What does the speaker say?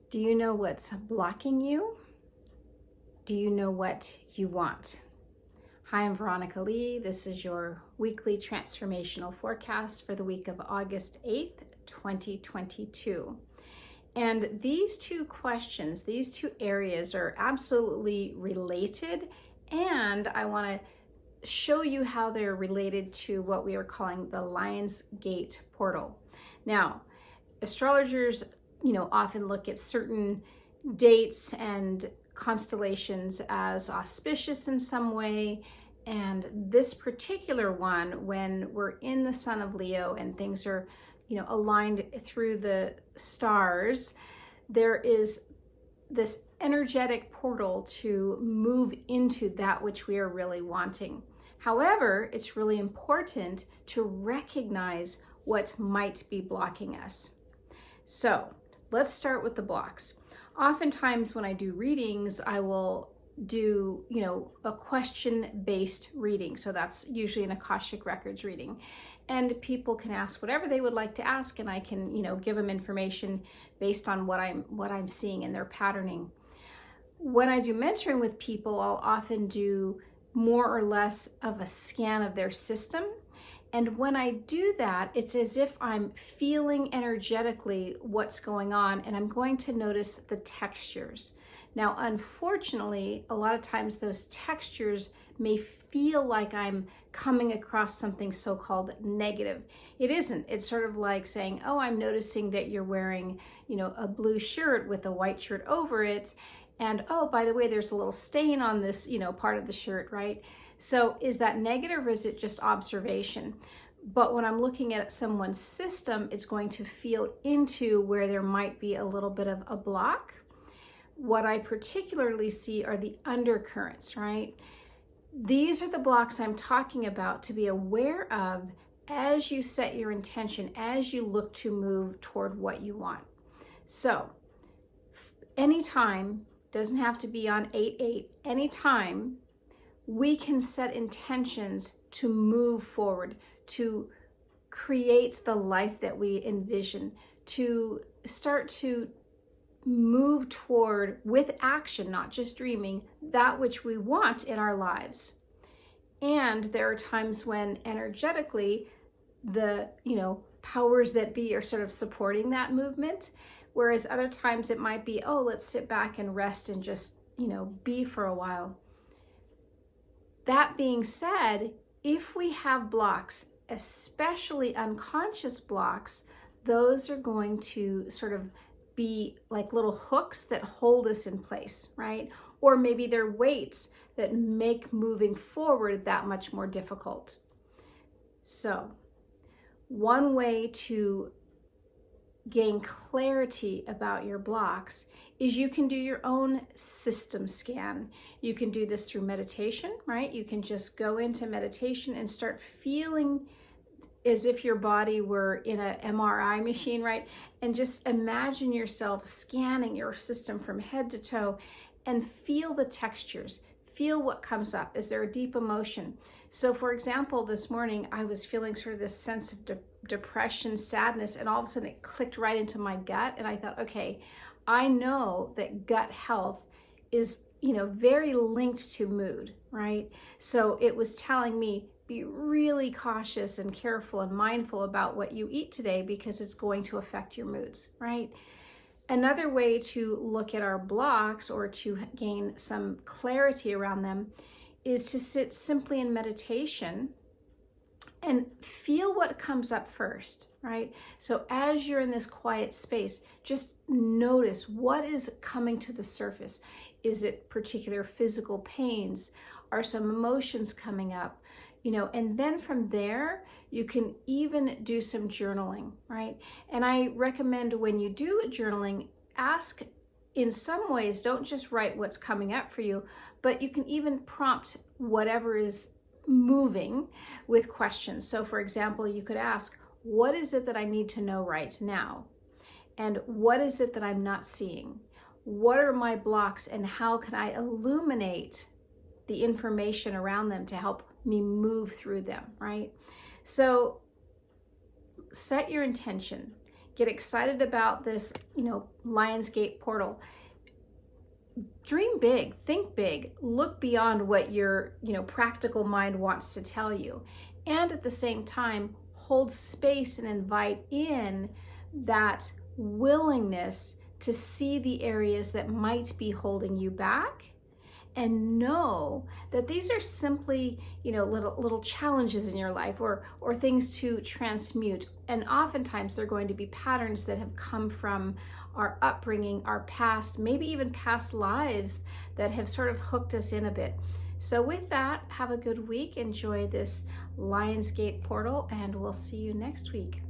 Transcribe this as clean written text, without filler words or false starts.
Do you know what's blocking you? Do you know what you want? Hi, I'm Veronica Lee. This is your weekly transformational forecast for the week of August 8th, 2022. And these two questions, these two areas are absolutely related, and I want to show you how they're related to what we are calling the Lion's Gate portal. Now, astrologers often look at certain dates and constellations as auspicious in some way. And this particular one, when we're in the sun of Leo and things are, aligned through the stars, there is this energetic portal to move into that which we are really wanting. However, it's really important to recognize what might be blocking us. So let's start with the blocks. Oftentimes when I do readings, I will do, a question-based reading. So that's usually an Akashic Records reading. And people can ask whatever they would like to ask, and I can, give them information based on what I'm seeing in their patterning. When I do mentoring with people, I'll often do more or less of a scan of their system. And when I do that, it's as if I'm feeling energetically what's going on, and I'm going to notice the textures. Now, unfortunately, a lot of times those textures may feel like I'm coming across something so-called negative. It isn't. It's sort of like saying, oh, I'm noticing that you're wearing, a blue shirt with a white shirt over it. And, oh, by the way, there's a little stain on this, part of the shirt, right? So is that negative or is it just observation? But when I'm looking at someone's system, it's going to feel into where there might be a little bit of a block. What I particularly see are the undercurrents, right? These are the blocks I'm talking about to be aware of as you set your intention, as you look to move toward what you want. So anytime, doesn't have to be on 8/8, anytime we can set intentions to move forward, to create the life that we envision, to start to move toward, with action, not just dreaming, that which we want in our lives. And there are times when energetically the, powers that be are sort of supporting that movement. Whereas other times it might be, oh, let's sit back and rest and just, be for a while. That being said, if we have blocks, especially unconscious blocks, those are going to sort of be like little hooks that hold us in place, right? Or maybe they're weights that make moving forward that much more difficult. So, one way to gain clarity about your blocks is you can do your own system scan. You can do this through meditation, right? You can just go into meditation and start feeling as if your body were in a MRI machine, right? And just imagine yourself scanning your system from head to toe and feel the textures. Feel what comes up. Is there a deep emotion? So for example, this morning I was feeling sort of this sense of depression, sadness, and all of a sudden it clicked right into my gut. And I thought, okay, I know that gut health is, very linked to mood, right? So it was telling me, be really cautious and careful and mindful about what you eat today because it's going to affect your moods, right? Another way to look at our blocks or to gain some clarity around them is to sit simply in meditation and feel what comes up first, right? So as you're in this quiet space, just notice what is coming to the surface. Is it particular physical pains? Are some emotions coming up? And then from there, you can even do some journaling, right? And I recommend when you do journaling, ask in some ways, don't just write what's coming up for you, but you can even prompt whatever is moving with questions. So for example, you could ask, what is it that I need to know right now? And what is it that I'm not seeing? What are my blocks and how can I illuminate the information around them to help me move through them, right? So set your intention. get excited about this, Lionsgate portal. Dream big, think big, look beyond what your, practical mind wants to tell you. And at the same time, hold space and invite in that willingness to see the areas that might be holding you back, and know that these are simply, little challenges in your life, or things to transmute. And oftentimes they're going to be patterns that have come from our upbringing, our past, maybe even past lives that have sort of hooked us in a bit. So with that, have a good week. Enjoy this Lionsgate portal, and we'll see you next week.